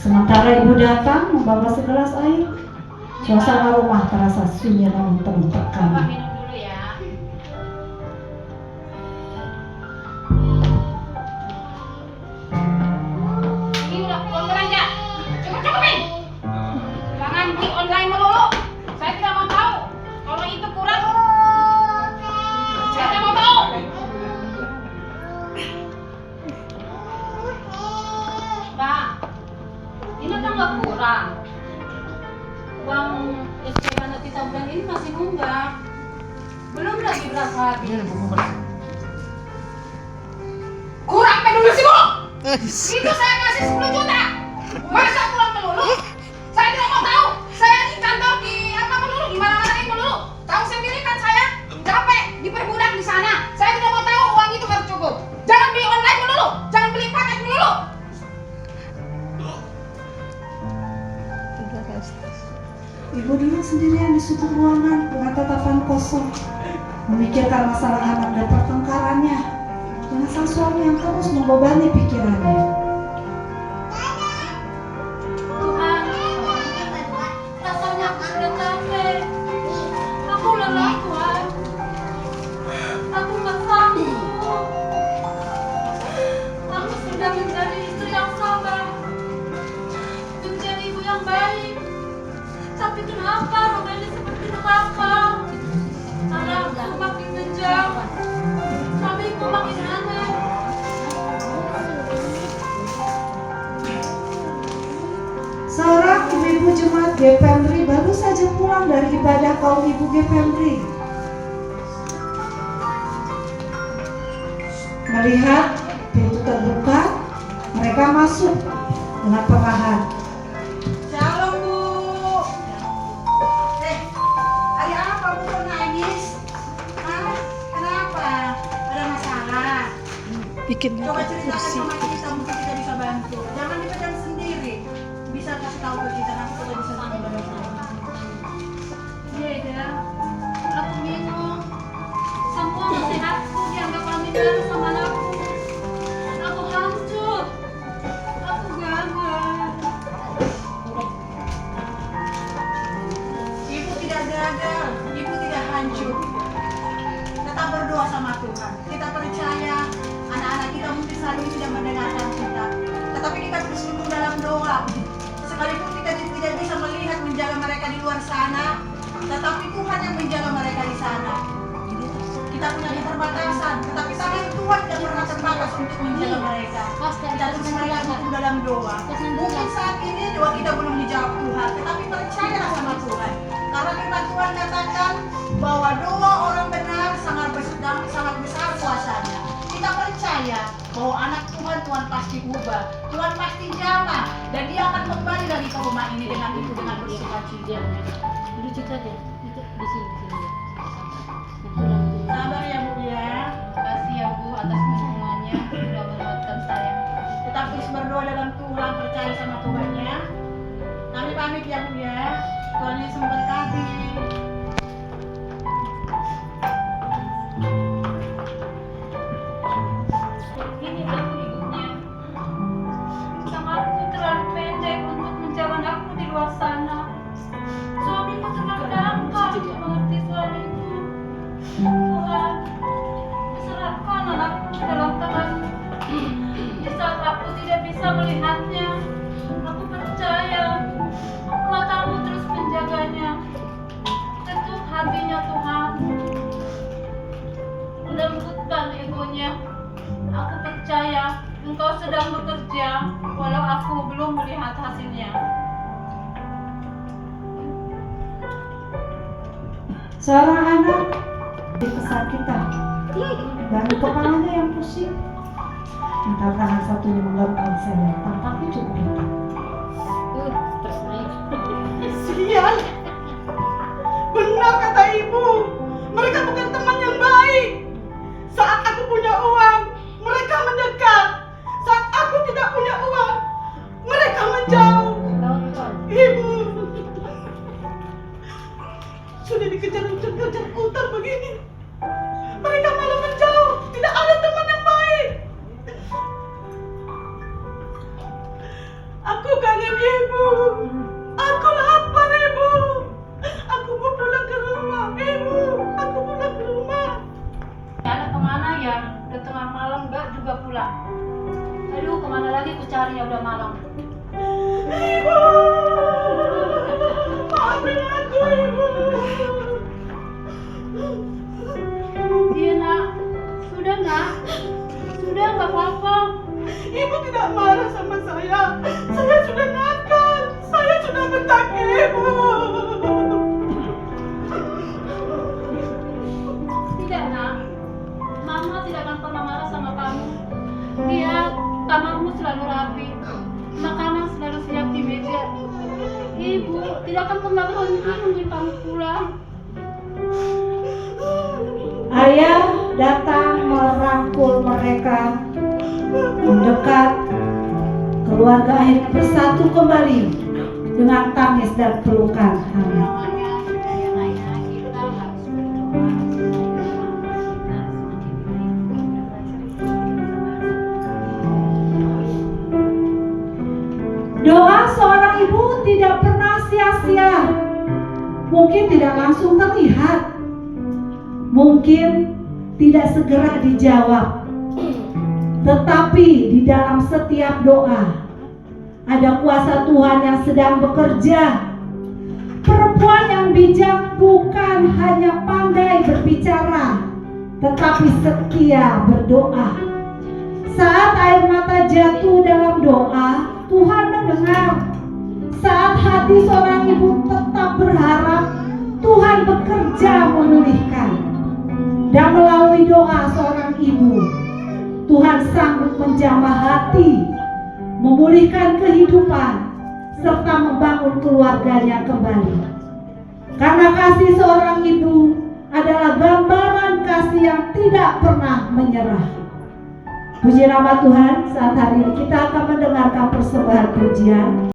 Sementara ibu datang membawa segelas air, suasana rumah terasa sunyi namun penuh tekanan. Minum dulu ya. Ini udah uang belanja. Cukup-cukupin. Jangan di online melulu. Saya tidak mau tahu. Kalau itu kurang, saya tidak mau tahu. Pak, ini kan nggak kurang. Uang SP Mana kita bulan ini masih nunggak. Belum lagi beras habis. Kurang apa dulu sih, Bu? Itu saya kasih 10 juta. Masa kurang melulu? Saya tidak mau tahu. Saya di kantor di apa melulu, di mana-mana ini melulu. Tahu sendiri kan saya capek diperbudak di sana. Saya tidak mau tahu uang itu harus cukup. Jangan beli online melulu, jangan beli paket melulu. Ibu duduk sendirian di sudut ruangan dengan tatapan kosong, memikirkan masalah anak dan pertengkarannya dengan sang suami yang terus membebani pikirannya. Tuhan, rasanya aku sudah capek. Aku lelah, Tuhan. Aku nggak sanggup. Aku sudah menjadi istri yang sabar, menjadi ibu yang baik. Tapi kenapa Romeli seperti neraka? Anakku makin menjauh, suamiku makin aneh. Seorang ibu jemaat Gependri baru saja pulang dari ibadah kaum ibu Gependri. Melihat pintu terbuka, mereka masuk dengan perlahan. Shalom, Bu. Hari apa Bu kok nangis? Hah? Kenapa? Ada masalah? Bikin Coba lagi ceritakan kursi. sama kita, mungkin kita bisa bantu. Jangan dipendam sendiri. Bisa kasih tahu ke kita, nanti kita bisa bantu. Iya, Ida. Aku bingung. Semua nasihatku dianggap pamitan sama anakku. Aku hancur. Aku gagal. Ibu tidak gagal, Ibu tidak hancur. Tetap berdoa sama Tuhan. Kita percaya anak-anak kita mungkin saat ini tidak mendengarkan kita. Tetapi kita terus duduk dalam doa. Sekalipun kita tidak bisa melihat menjaga mereka di luar sana, tetapi Tuhan yang menjaga mereka di sana. Kita punya keterbatasan, tetapi tangan Tuhan tidak pernah terbatas untuk menjaga mereka. Kita terus mereka duduk dalam doa. Mungkin saat ini doa kita belum dijawab Tuhan, tetapi percayalah sama Tuhan. Karena firman Tuhan katakan bahwa doa orang benar sangat besar kuasanya. Kita percaya bahwa anak Tuhan pasti ubah, Tuhan pasti jamah, dan dia akan kembali lagi ke rumah ini dengan bersukacita. Duduk aja. Duduk di sini. Sabar ya Bu ya. Terima kasih ya Bu atas dukungannya sudah merawatkan saya. Tetap terus berdoa dalam Tuhan, percaya sama Tuhan ya. Kami pamit ya Bu ya. Tuhan Yesus memberkati. Ini aku hidupnya. Kamarku terlalu pendek untuk menjauh aku di luar sana. Suamiku terlalu dangkal untuk mengerti suamiku. Tuhan, serahkan anakku ke dalam tangan-Mu. Di saat aku tidak bisa melihatnya, aku percaya mata-Mu terus menjaganya. Ketuk hatinya Tuhan. Lembutkan egonya. Aku percaya Engkau sedang bekerja walau aku belum melihat hasilnya. Seorang anak di kesakitan dan kepalanya yang pusing. Entah tangan satunya menggenggam selendang, tapi cukup dekat. Sial. Benar kata Ibu. Mereka bukan teman yang baik. Saat aku punya uang, mereka mendekat. Saat aku tidak punya uang, mereka menjauh. Ibu sudah dikejar-kejar utar begini, mereka malah menjauh. Tidak ada teman yang baik. Aku kangen juga pulang. Aduh, kemana lagi ku cari, ya udah malam. Ibu, maafin aku, Ibu. Iya nak, sudah nggak apa-apa. Ibu tidak marah sama saya. Saya sudah nakal. Saya sudah bentak Ibu. Tidak nak, mama tidak akan pernah marah sama kamu. Lihat, kamarmu selalu rapi, makanan selalu siap di meja. Ibu tidak akan pernah berhenti nungguin kamu pulang. Ayah datang merangkul mereka, mendekat. Keluarga akhirnya bersatu kembali dengan tangis dan pelukan hangat. Namanya sudah yang ayah, kita harus berdoa. Doa seorang ibu tidak pernah sia-sia. Mungkin tidak langsung terlihat, mungkin tidak segera dijawab, tetapi di dalam setiap doa ada kuasa Tuhan yang sedang bekerja. Perempuan yang bijak bukan hanya pandai berbicara, tetapi setia berdoa. Saat air mata jatuh dalam doa, Tuhan mendengar. Saat hati seorang ibu tetap berharap, Tuhan bekerja memulihkan. Dan melalui doa seorang ibu, Tuhan sanggup menjamah hati, memulihkan kehidupan, serta membangun keluarganya kembali. Karena kasih seorang ibu adalah gambaran kasih yang tidak pernah menyerah. Puji nama Tuhan, saat hari ini kita akan mendengarkan persembahan pujian.